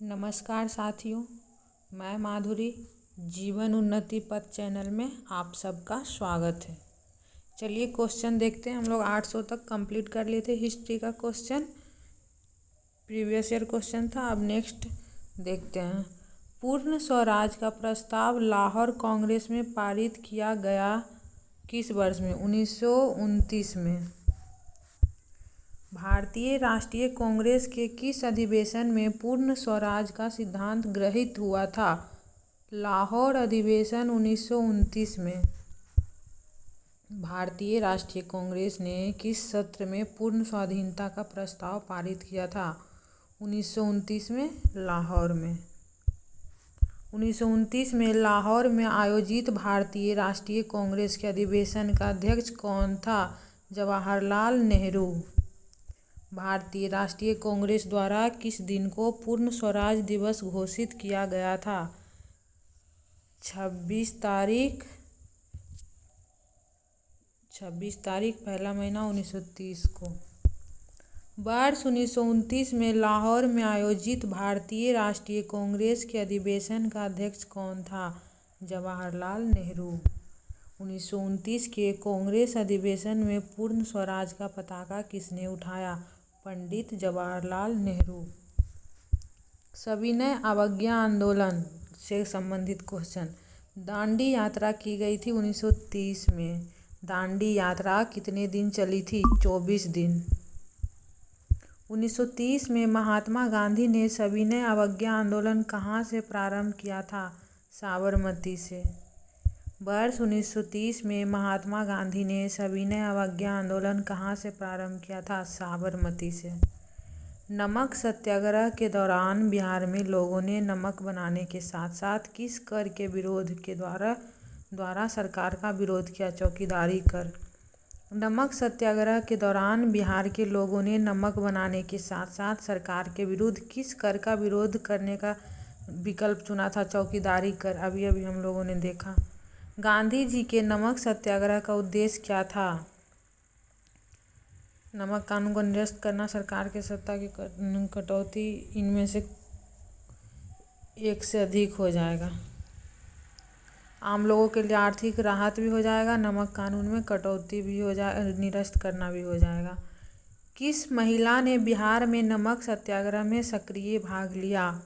नमस्कार साथियों, मैं माधुरी जीवन उन्नति पथ चैनल में आप सबका स्वागत है। चलिए क्वेश्चन देखते हैं। हम लोग 800 तक कंप्लीट कर लिए थे हिस्ट्री का क्वेश्चन, प्रीवियस ईयर क्वेश्चन था। अब नेक्स्ट देखते हैं। पूर्ण स्वराज का प्रस्ताव लाहौर कांग्रेस में पारित किया गया किस वर्ष में? 1929 में। भारतीय राष्ट्रीय कांग्रेस के किस अधिवेशन में पूर्ण स्वराज का सिद्धांत गृहीत हुआ था? लाहौर अधिवेशन 1929 में। भारतीय राष्ट्रीय कांग्रेस ने किस सत्र में पूर्ण स्वाधीनता का प्रस्ताव पारित किया था? 1929 में, लाहौर में। 1929 में लाहौर में आयोजित भारतीय राष्ट्रीय कांग्रेस के अधिवेशन का अध्यक्ष कौन था? जवाहरलाल नेहरू। भारतीय राष्ट्रीय कांग्रेस द्वारा किस दिन को पूर्ण स्वराज दिवस घोषित किया गया था? 26 तारीख पहला महीना 1930 को। वर्ष 1929 में लाहौर में आयोजित भारतीय राष्ट्रीय कांग्रेस के अधिवेशन का अध्यक्ष कौन था? जवाहरलाल नेहरू। 1929 के कांग्रेस अधिवेशन में पूर्ण स्वराज का पताका किसने उठाया? पंडित जवाहरलाल नेहरू। सविनय अवज्ञा आंदोलन से संबंधित क्वेश्चन। दांडी यात्रा की गई थी 1930 में। दांडी यात्रा कितने दिन चली थी? 24 दिन। 1930 में महात्मा गांधी ने सविनय अवज्ञा आंदोलन कहाँ से प्रारंभ किया था? साबरमती से। वर्ष 1930 में महात्मा गांधी ने सविनय अवज्ञा आंदोलन कहाँ से प्रारंभ किया था? साबरमती से। नमक सत्याग्रह के दौरान बिहार में लोगों ने नमक बनाने के साथ साथ किस कर के विरोध के द्वारा सरकार का विरोध किया? चौकीदारी कर। नमक सत्याग्रह के दौरान बिहार के लोगों ने नमक बनाने के साथ साथ सरकार के विरुद्ध किस कर का विरोध करने का विकल्प चुना था? चौकीदारी कर। अभी हम लोगों ने देखा। गांधी जी के नमक सत्याग्रह का उद्देश्य क्या था? नमक कानून को निरस्त करना, सरकार के सत्ता की कटौती, इनमें से एक से अधिक हो जाएगा। आम लोगों के लिए आर्थिक राहत भी हो जाएगा, नमक कानून में कटौती भी हो जाए, निरस्त करना भी हो जाएगा। किस महिला ने बिहार में नमक सत्याग्रह में सक्रिय भाग लिया?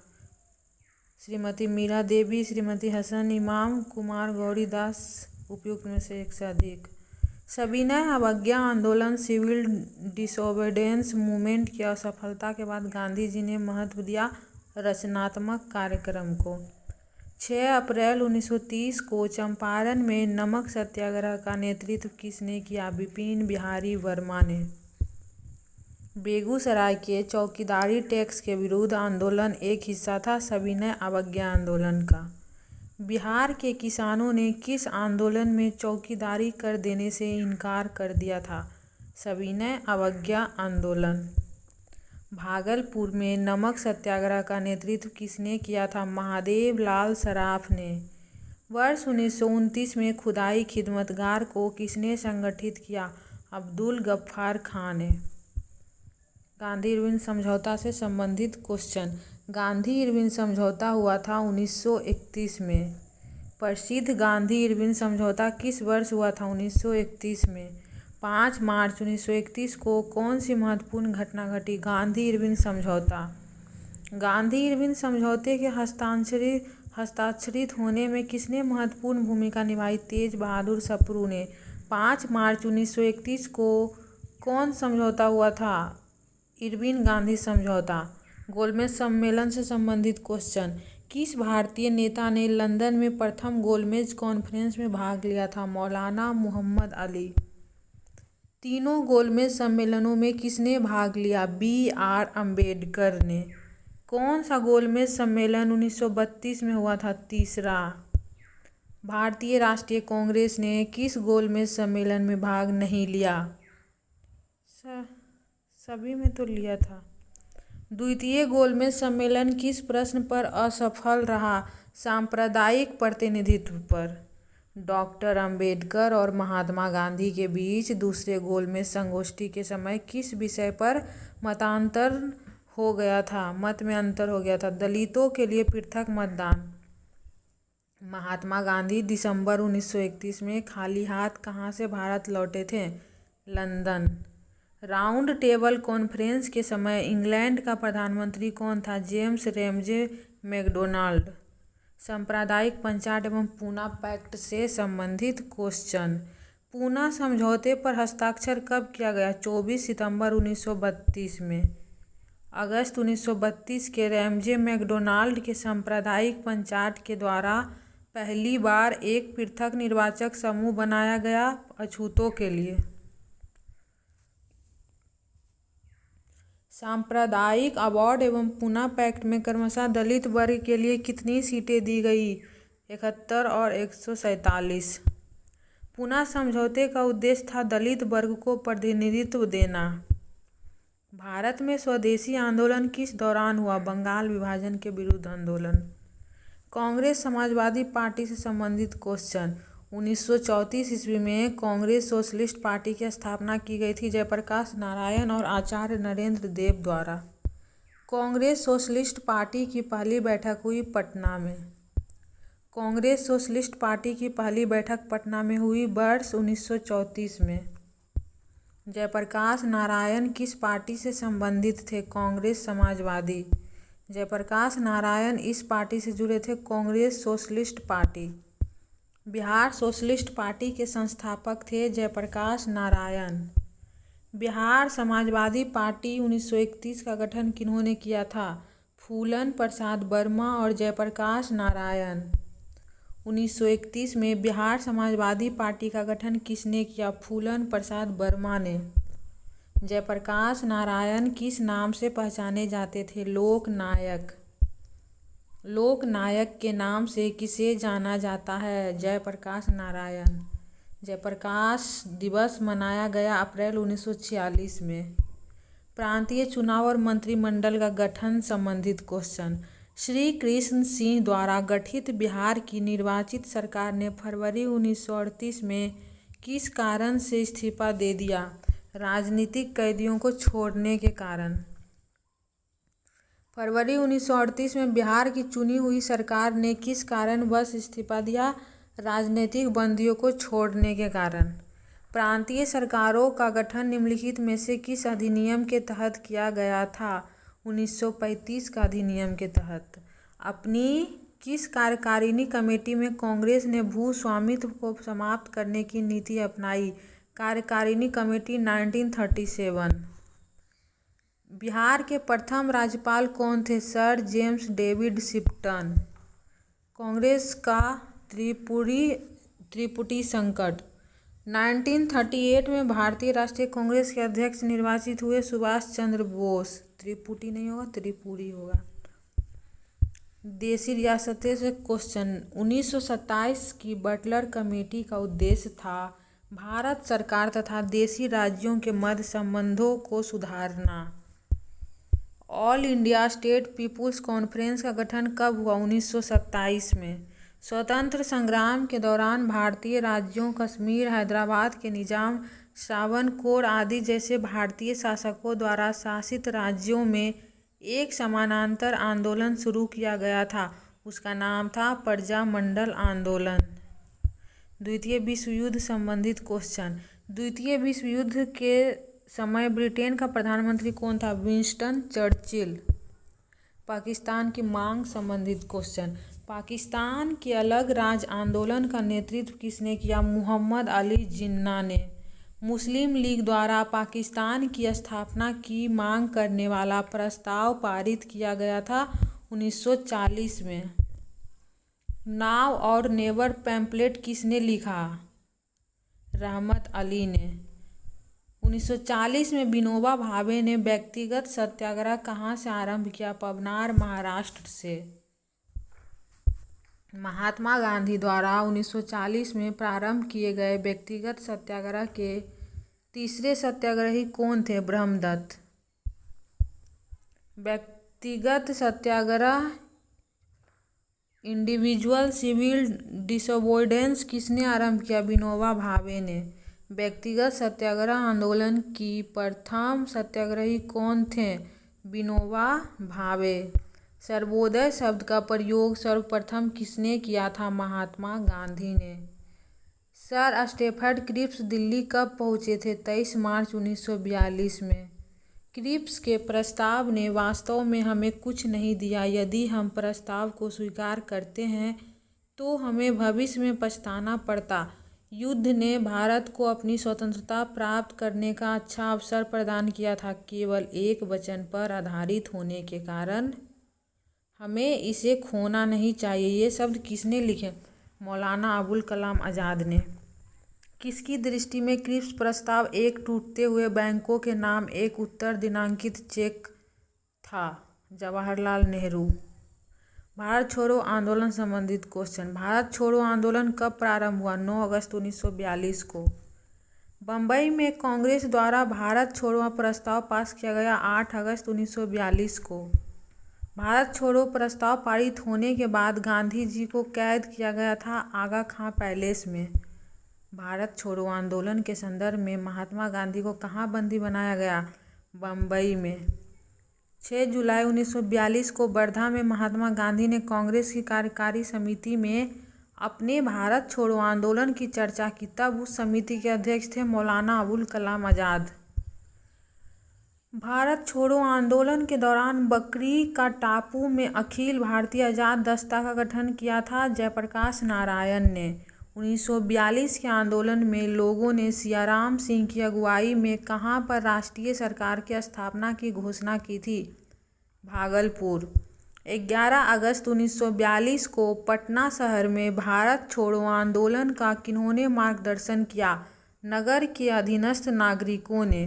श्रीमती मीरा देवी, श्रीमती हसन इमाम, कुमार गौरीदास। उपयुक्त में से एक से अधिक। सविनय अवज्ञा आंदोलन सिविल डिसोबीडियंस मूवमेंट की असफलता के बाद गांधी जी ने महत्व दिया रचनात्मक कार्यक्रम को। 6 अप्रैल 1930 को चंपारण में नमक सत्याग्रह का नेतृत्व किसने किया? बिपिन बिहारी वर्मा ने। बेगूसराय के चौकीदारी टैक्स के विरुद्ध आंदोलन एक हिस्सा था सविनय अवज्ञा आंदोलन का। बिहार के किसानों ने किस आंदोलन में चौकीदारी कर देने से इनकार कर दिया था? सविनय अवज्ञा आंदोलन। भागलपुर में नमक सत्याग्रह का नेतृत्व किसने किया था? महादेव लाल सराफ ने। वर्ष 1929 में खुदाई खिदमतगार को किसने संगठित किया? अब्दुल गफ्फार खान ने। गांधी इरविन समझौता से संबंधित क्वेश्चन। गांधी इरविन समझौता हुआ था 1931 में। प्रसिद्ध गांधी इरविन समझौता किस वर्ष हुआ था? 1931 में। 5 मार्च 1931 को कौन सी महत्वपूर्ण घटना घटी? गांधी इरविन समझौता। गांधी इरविन समझौते के हस्ताक्षरित होने में किसने महत्वपूर्ण भूमिका निभाई? तेज बहादुर सप्रू ने। 5 मार्च 1931 को कौन समझौता हुआ था? इरविन गांधी समझौता। गोलमेज सम्मेलन से संबंधित क्वेश्चन। किस भारतीय नेता ने लंदन में प्रथम गोलमेज कॉन्फ्रेंस में भाग लिया था? मौलाना मुहम्मद अली। तीनों गोलमेज सम्मेलनों में किसने भाग लिया? B.R. अम्बेडकर ने। कौन सा गोलमेज सम्मेलन 1932 में हुआ था? तीसरा। भारतीय राष्ट्रीय कांग्रेस ने किस गोलमेज सम्मेलन में भाग नहीं लिया? सभी में तो लिया था। द्वितीय गोलमेज सम्मेलन किस प्रश्न पर असफल रहा? सांप्रदायिक प्रतिनिधित्व पर। डॉक्टर अंबेडकर और महात्मा गांधी के बीच दूसरे गोलमेज संगोष्ठी के समय किस विषय पर मतांतर हो गया था, मत में अंतर हो गया था। दलितों के लिए पृथक मतदान। महात्मा गांधी दिसंबर 1931 में खाली हाथ कहाँ से भारत लौटे थे? लंदन। राउंड टेबल कॉन्फ्रेंस के समय इंग्लैंड का प्रधानमंत्री कौन था? James Ramsay MacDonald. सांप्रदायिक पंचाट एवं पूना पैक्ट से संबंधित क्वेश्चन। पूना समझौते पर हस्ताक्षर कब किया गया? 24 सितंबर 1932 में। अगस्त 1932 के रैमजे मैकडोनाल्ड के सांप्रदायिक पंचाट के द्वारा पहली बार एक पृथक निर्वाचक समूह बनाया गया अछूतों के लिए। सांप्रदायिक अवार्ड एवं पूना पैक्ट में क्रमशः दलित वर्ग के लिए कितनी सीटें दी गई? 71 और 147। पूना समझौते का उद्देश्य था दलित वर्ग को प्रतिनिधित्व देना। भारत में स्वदेशी आंदोलन किस दौरान हुआ? बंगाल विभाजन के विरुद्ध आंदोलन। कांग्रेस समाजवादी पार्टी से संबंधित क्वेश्चन। 1934 ईस्वी में कांग्रेस सोशलिस्ट पार्टी की स्थापना की गई थी जयप्रकाश नारायण और आचार्य नरेंद्र देव द्वारा। कांग्रेस सोशलिस्ट पार्टी की पहली बैठक हुई पटना में। कांग्रेस सोशलिस्ट पार्टी की पहली बैठक पटना में हुई वर्ष 1934 में। जयप्रकाश नारायण किस पार्टी से संबंधित थे? कांग्रेस समाजवादी। जयप्रकाश नारायण इस पार्टी से जुड़े थे Congress socialist party. Bihar socialist party के संस्थापक थे जयप्रकाश नारायण। बिहार समाजवादी पार्टी 1931 का गठन किन्होंने किया था? फूलन प्रसाद वर्मा और जयप्रकाश नारायण। 1931 में बिहार समाजवादी पार्टी का गठन किसने किया? फूलन प्रसाद वर्मा ने। जयप्रकाश नारायण किस नाम से पहचाने जाते थे? लोकनायक। लोकनायक के नाम से किसे जाना जाता है? जयप्रकाश नारायण। जयप्रकाश दिवस मनाया गया अप्रैल 1946 में। प्रांतीय चुनाव और मंत्रिमंडल का गठन संबंधित क्वेश्चन। श्री कृष्ण सिंह द्वारा गठित बिहार की निर्वाचित सरकार ने फरवरी 1938 में किस कारण से इस्तीफा दे दिया? राजनीतिक कैदियों को छोड़ने के कारण। फरवरी 1938 में बिहार की चुनी हुई सरकार ने किस कारणवश इस्तीफा दिया? राजनीतिक बंदियों को छोड़ने के कारण। प्रांतीय सरकारों का गठन निम्नलिखित में से किस अधिनियम के तहत किया गया था? 1935 का अधिनियम के तहत। अपनी किस कार्यकारिणी कमेटी में कांग्रेस ने भू स्वामित्व को समाप्त करने की नीति अपनाई? कार्यकारिणी कमेटी 1937। बिहार के प्रथम राज्यपाल कौन थे? Sir James David Shipton. Congress का त्रिपुटी संकट। 1938 में भारतीय राष्ट्रीय कांग्रेस के अध्यक्ष निर्वाचित हुए सुभाष चंद्र बोस। त्रिपुटी नहीं होगा, त्रिपुरी होगा। देशी रियासतें से क्वेश्चन। 1927 की बटलर कमेटी का उद्देश्य था भारत सरकार तथा देशी राज्यों के मध्य संबंधों को सुधारना। All India State People's Conference का गठन कब हुआ? 1927 में। स्वतंत्र संग्राम के दौरान भारतीय राज्यों कश्मीर, हैदराबाद के निजाम, त्रावणकोर आदि जैसे भारतीय शासकों द्वारा शासित राज्यों में एक समानांतर आंदोलन शुरू किया गया था। उसका नाम था प्रजामंडल आंदोलन। द्वितीय विश्व युद्ध संबंधित क्वेश्चन। द्वितीय विश्व युद्ध के समय ब्रिटेन का प्रधानमंत्री कौन था? Winston Churchill. पाकिस्तान की मांग संबंधित क्वेश्चन। पाकिस्तान के अलग राज्य आंदोलन का नेतृत्व किसने किया? मोहम्मद अली जिन्ना ने। मुस्लिम लीग द्वारा पाकिस्तान की स्थापना की मांग करने वाला प्रस्ताव पारित किया गया था 1940 में। नाउ और नेवर पैम्फलेट किसने लिखा? रहमत अली ने। 1940 में विनोबा भावे ने व्यक्तिगत सत्याग्रह कहाँ से आरंभ किया? पवनार, महाराष्ट्र से। महात्मा गांधी द्वारा 1940 में प्रारंभ किए गए व्यक्तिगत सत्याग्रह के तीसरे सत्याग्रही कौन थे? ब्रह्मदत्त। व्यक्तिगत सत्याग्रह इंडिविजुअल सिविल डिसोबीडियंस किसने आरंभ किया? विनोबा भावे ने। व्यक्तिगत सत्याग्रह आंदोलन की प्रथम सत्याग्रही कौन थे? विनोबा भावे। सर्वोदय शब्द का प्रयोग सर्वप्रथम किसने किया था? महात्मा गांधी ने। सर स्टैफर्ड क्रिप्स दिल्ली कब पहुंचे थे? 23 मार्च 1942 में। क्रिप्स के प्रस्ताव ने वास्तव में हमें कुछ नहीं दिया। यदि हम प्रस्ताव को स्वीकार करते हैं तो हमें भविष्य में पछताना पड़ता। युद्ध ने भारत को अपनी स्वतंत्रता प्राप्त करने का अच्छा अवसर प्रदान किया था। केवल एक वचन पर आधारित होने के कारण हमें इसे खोना नहीं चाहिए। ये शब्द किसने लिखे? मौलाना अबुल कलाम आज़ाद ने। किसकी दृष्टि में क्रिप्स प्रस्ताव एक टूटते हुए बैंकों के नाम एक उत्तर दिनांकित चेक था? जवाहरलाल नेहरू। भारत छोड़ो आंदोलन संबंधित क्वेश्चन। भारत छोड़ो आंदोलन कब प्रारंभ हुआ? 9 अगस्त 1942 को। बम्बई में कांग्रेस द्वारा भारत छोड़ो प्रस्ताव पास किया गया 8 अगस्त 1942 को। भारत छोड़ो प्रस्ताव पारित होने के बाद गांधी जी को कैद किया गया था आगा खां पैलेस में। भारत छोड़ो आंदोलन के संदर्भ में महात्मा गांधी को कहाँ बंदी बनाया गया? बम्बई में। 6 जुलाई 1942 को वर्धा में महात्मा गांधी ने कांग्रेस की कार्यकारी समिति में अपने भारत छोड़ो आंदोलन की चर्चा की। तब उस समिति के अध्यक्ष थे मौलाना अबुल कलाम आज़ाद। भारत छोड़ो आंदोलन के दौरान बकरी का टापू में अखिल भारतीय आज़ाद दस्ता का गठन किया था जयप्रकाश नारायण ने। 1942 के आंदोलन में लोगों ने सियाराम सिंह की अगुवाई में कहाँ पर राष्ट्रीय सरकार की स्थापना की घोषणा की थी? भागलपुर। 11 अगस्त 1942 को पटना शहर में भारत छोड़ो आंदोलन का किन्होंने मार्गदर्शन किया? नगर के अधीनस्थ नागरिकों ने।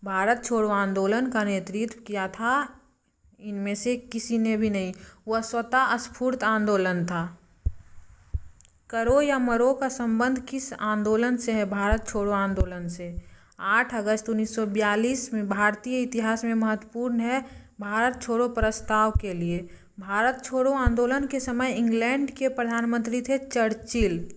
भारत छोड़ो आंदोलन का नेतृत्व किया था इनमें से किसी ने भी नहीं। वह स्वतः स्फूर्त आंदोलन था। करो या मरो का संबंध किस आंदोलन से है? भारत छोड़ो आंदोलन से। 8 अगस्त 1942 में भारतीय इतिहास में महत्वपूर्ण है भारत छोड़ो प्रस्ताव के लिए। भारत छोड़ो आंदोलन के समय इंग्लैंड के प्रधानमंत्री थे चर्चिल।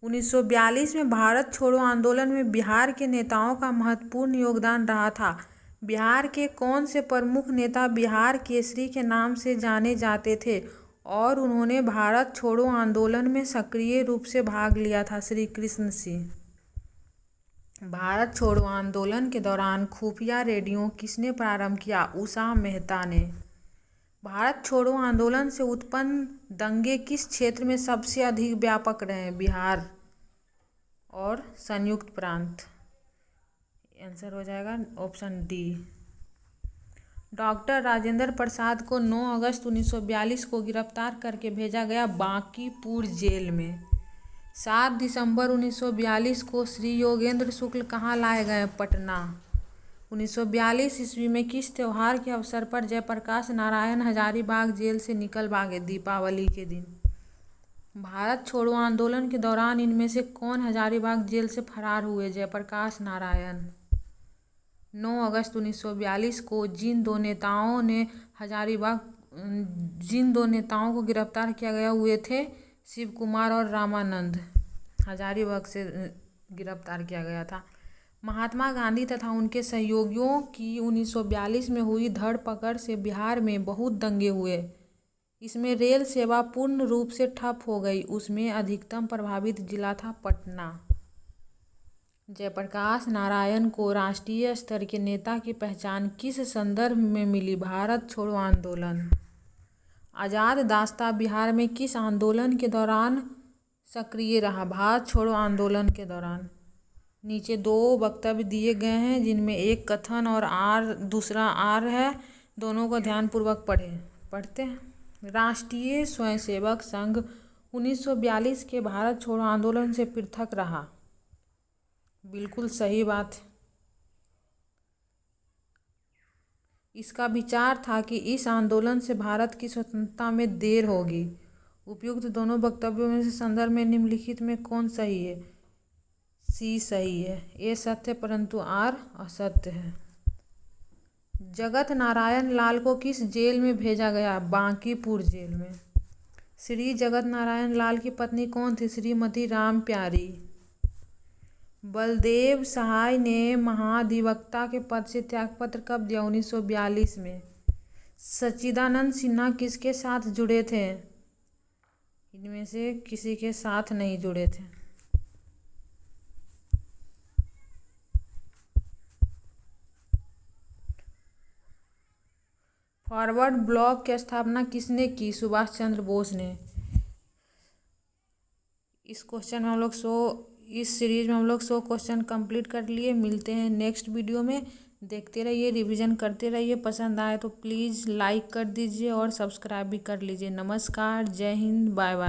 1942 में भारत छोड़ो आंदोलन में बिहार के नेताओं का महत्वपूर्ण योगदान रहा था। बिहार के कौन से प्रमुख नेता बिहार केसरी के नाम से जाने जाते थे और उन्होंने भारत छोड़ो आंदोलन में सक्रिय रूप से भाग लिया था? श्री कृष्ण सिंह। भारत छोड़ो आंदोलन के दौरान खुफिया रेडियो किसने प्रारंभ किया? उषा मेहता ने। भारत छोड़ो आंदोलन से उत्पन्न दंगे किस क्षेत्र में सबसे अधिक व्यापक रहे? बिहार और संयुक्त प्रांत। आंसर हो जाएगा option D. Doctor Rajendra Prasad को 9 अगस्त 1942 को गिरफ्तार करके भेजा गया बांकीपुर जेल में। 7 दिसंबर 1942 को श्री योगेंद्र शुक्ल कहाँ लाए गए? पटना। 1942 ईस्वी में किस त्यौहार के अवसर पर जयप्रकाश नारायण हजारीबाग जेल से निकल भागे? दीपावली के दिन। भारत छोड़ो आंदोलन के दौरान इनमें से कौन हजारीबाग जेल से फरार हुए? जयप्रकाश नारायण। 9 अगस्त 1942 को जिन दो नेताओं को गिरफ्तार किया गया हुए थे शिव कुमार और रामानंद। हजारीबाग से गिरफ्तार किया गया था। महात्मा गांधी तथा उनके सहयोगियों की 1942 में हुई धरपकड़ से बिहार में बहुत दंगे हुए। इसमें रेल सेवा पूर्ण रूप से ठप हो गई। उसमें अधिकतम प्रभावित जिला था पटना। जयप्रकाश नारायण को राष्ट्रीय स्तर के नेता की पहचान किस संदर्भ में मिली? भारत छोड़ो आंदोलन। आज़ाद दास्ता बिहार में किस आंदोलन के दौरान सक्रिय रहा? भारत छोड़ो आंदोलन के दौरान। नीचे 2 वक्तव्य दिए गए हैं जिनमें एक कथन और दूसरा आर है। दोनों को ध्यानपूर्वक पढ़ते हैं। राष्ट्रीय स्वयंसेवक संघ 1942 के भारत छोड़ो आंदोलन से पृथक रहा। बिल्कुल सही बात। इसका विचार था कि इस आंदोलन से भारत की स्वतंत्रता में देर होगी। उपयुक्त दोनों वक्तव्यों में से संदर्भ में निम्नलिखित में कौन सही है? सी सही है। ए सत्य परंतु आर असत्य है। जगत नारायण लाल को किस जेल में भेजा गया? बांकीपुर जेल में। श्री जगत नारायण लाल की पत्नी कौन थी? श्रीमती राम प्यारी। बलदेव सहाय ने महाधिवक्ता के पद से त्यागपत्र कब दिया? 1942 में। सच्चिदानंद सिन्हा किसके साथ जुड़े थे? इनमें से किसी के साथ नहीं जुड़े थे। फॉरवर्ड ब्लॉक की स्थापना किसने की? सुभाष चंद्र बोस ने। इस सीरीज में हम लोग 100 क्वेश्चन कंप्लीट कर लिए। मिलते हैं नेक्स्ट वीडियो में। देखते रहिए, रिवीजन करते रहिए। पसंद आए तो प्लीज़ लाइक कर दीजिए और सब्सक्राइब भी कर लीजिए। नमस्कार, जय हिंद, बाय बाय।